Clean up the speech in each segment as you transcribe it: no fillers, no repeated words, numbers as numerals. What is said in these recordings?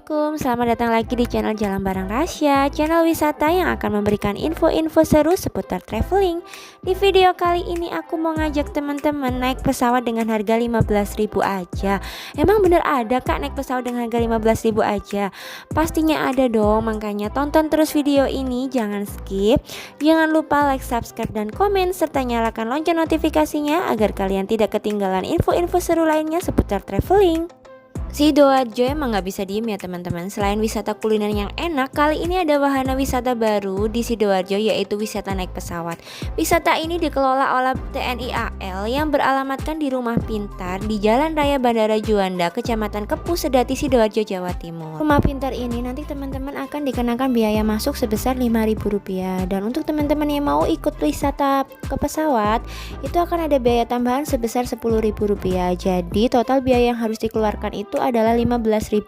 Assalamualaikum, selamat datang lagi di channel Jalan Bareng Rasya, channel wisata yang akan memberikan info-info seru seputar traveling. Di video kali ini aku mau ngajak teman-teman naik pesawat dengan harga 15.000 aja. Emang bener ada kak naik pesawat dengan harga 15.000 aja? Pastinya ada dong, makanya tonton terus video ini, jangan skip. Jangan lupa like, subscribe, dan komen, serta nyalakan lonceng notifikasinya agar kalian tidak ketinggalan info-info seru lainnya seputar traveling. Sidoarjo emang nggak bisa diem ya teman-teman. Selain wisata kuliner yang enak, kali ini ada wahana wisata baru di Sidoarjo, yaitu wisata naik pesawat. Wisata ini dikelola oleh TNI AL yang beralamatkan di Rumah Pintar di Jalan Raya Bandara Juanda, Kecamatan Kepuh, Sedati, Sidoarjo, Jawa Timur. Rumah Pintar ini nanti teman-teman akan dikenakan biaya masuk sebesar Rp5.000, dan untuk teman-teman yang mau ikut wisata ke pesawat itu akan ada biaya tambahan sebesar Rp10.000. Jadi total biaya yang harus dikeluarkan itu adalah Rp15.000.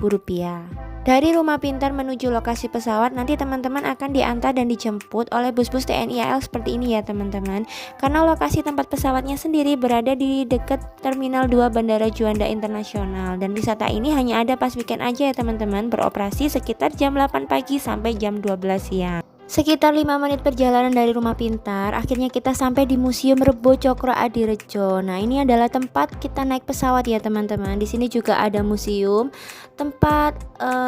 Dari Rumah Pintar menuju lokasi pesawat nanti teman-teman akan diantar dan dijemput oleh bus-bus TNI AL seperti ini ya teman-teman. Karena lokasi tempat pesawatnya sendiri berada di dekat Terminal 2 Bandara Juanda Internasional, dan wisata ini hanya ada pas weekend aja ya teman-teman, beroperasi sekitar jam 8 pagi sampai jam 12 siang. Sekitar 5 menit perjalanan dari Rumah Pintar, akhirnya kita sampai di Museum Rebo Cokro Adirejo. Nah, ini adalah tempat kita naik pesawat ya teman-teman. Di sini juga ada museum, tempat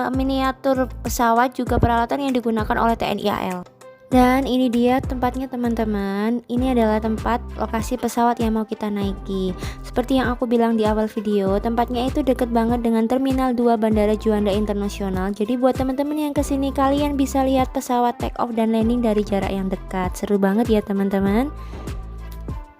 miniatur pesawat, juga peralatan yang digunakan oleh TNI AL. Dan ini dia tempatnya teman-teman. Ini adalah tempat lokasi pesawat yang mau kita naiki. Seperti yang aku bilang di awal video, tempatnya itu deket banget dengan Terminal 2 Bandara Juanda Internasional. Jadi buat teman-teman yang kesini, kalian bisa lihat pesawat take off dan landing dari jarak yang dekat. Seru banget ya teman-teman.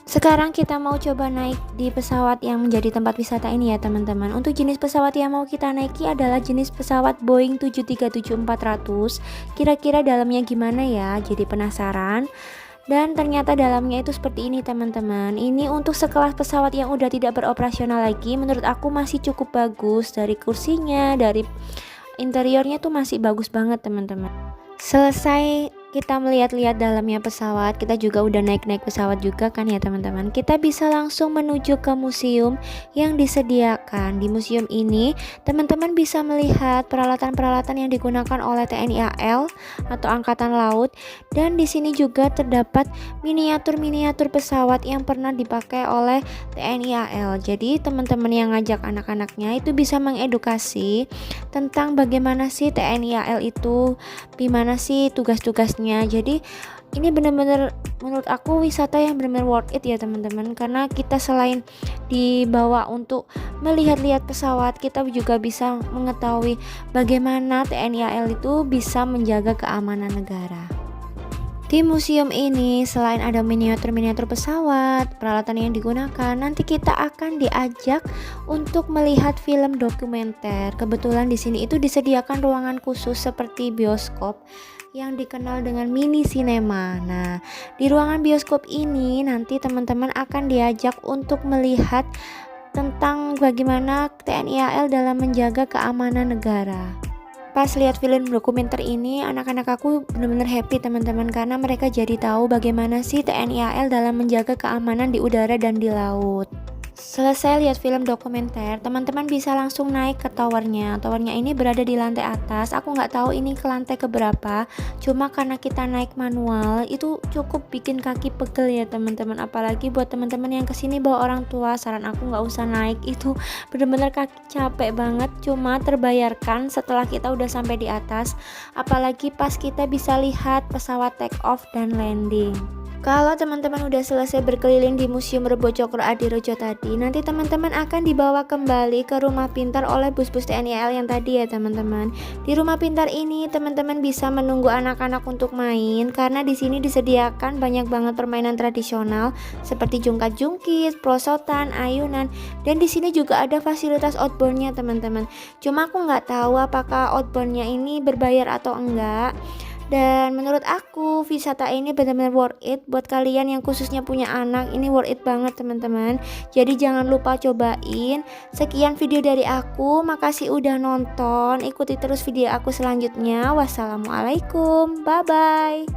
Sekarang kita mau coba naik di pesawat yang menjadi tempat wisata ini ya teman-teman. Untuk jenis pesawat yang mau kita naiki adalah jenis pesawat Boeing 737-400. Kira-kira dalamnya gimana ya? Jadi penasaran. Dan ternyata dalamnya itu seperti ini teman-teman. Ini untuk sekelas pesawat yang udah tidak beroperasional lagi, menurut aku masih cukup bagus. Dari kursinya, dari interiornya tuh masih bagus banget teman-teman. Selesai kita melihat-lihat dalamnya pesawat, kita juga udah naik-naik pesawat juga kan ya teman-teman. Kita bisa langsung menuju ke museum yang disediakan. Di museum ini teman-teman bisa melihat peralatan-peralatan yang digunakan oleh TNI AL atau Angkatan Laut, dan di sini juga terdapat miniatur-miniatur pesawat yang pernah dipakai oleh TNI AL. Jadi teman-teman yang ngajak anak-anaknya itu bisa mengedukasi tentang bagaimana sih TNI AL itu, gimana sih tugas-tugasnya. Jadi ini benar-benar menurut aku wisata yang benar-benar worth it ya teman-teman, karena kita selain dibawa untuk melihat-lihat pesawat, kita juga bisa mengetahui bagaimana TNI AL itu bisa menjaga keamanan negara. Di museum ini selain ada miniatur-miniatur pesawat, peralatan yang digunakan, nanti kita akan diajak untuk melihat film dokumenter. Kebetulan di sini itu disediakan ruangan khusus seperti bioskop yang dikenal dengan mini cinema. Nah, di ruangan bioskop ini nanti teman-teman akan diajak untuk melihat tentang bagaimana TNI AL dalam menjaga keamanan negara. Pas lihat film dokumenter ini, anak-anak aku benar-benar happy teman-teman, karena mereka jadi tahu bagaimana sih TNI AL dalam menjaga keamanan di udara dan di laut. Selesai lihat film dokumenter, teman-teman bisa langsung naik ke towernya. Towernya ini berada di lantai atas. Aku nggak tahu ini ke lantai keberapa. Cuma karena kita naik manual, itu cukup bikin kaki pegel ya teman-teman. Apalagi buat teman-teman yang kesini bawa orang tua, saran aku nggak usah naik. Itu bener-bener kaki capek banget. Cuma terbayarkan setelah kita udah sampai di atas. Apalagi pas kita bisa lihat pesawat take off dan landing. Kalau teman-teman udah selesai berkeliling di Museum Rebo Cokro Adirejo tadi, nanti teman-teman akan dibawa kembali ke Rumah Pintar oleh bus-bus TNI AL yang tadi ya teman-teman. Di Rumah Pintar ini teman-teman bisa menunggu anak-anak untuk main, karena di sini disediakan banyak banget permainan tradisional seperti jungkat-jungkit, prosotan, ayunan, dan di sini juga ada fasilitas outboundnya teman-teman. Cuma aku nggak tahu apakah outboundnya ini berbayar atau enggak. Dan menurut aku wisata ini benar-benar worth it buat kalian yang khususnya punya anak. Ini worth it banget teman-teman. Jadi jangan lupa cobain. Sekian video dari aku, makasih udah nonton. Ikuti terus video aku selanjutnya. Wassalamualaikum, bye bye.